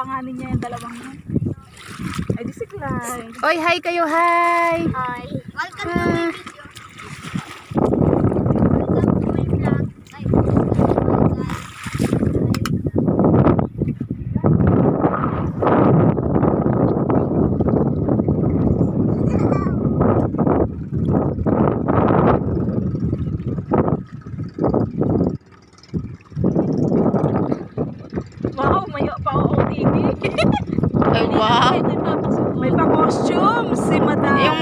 alanganin niya yung dalawang yan. Ay, di si Clyde. Oy, hi kayo, hi! Hi. Welcome to my video. Welcome to my vlog. Ay, Wow, may pa-OOTD. Ay, wow! May pa-costume si Madam. Yung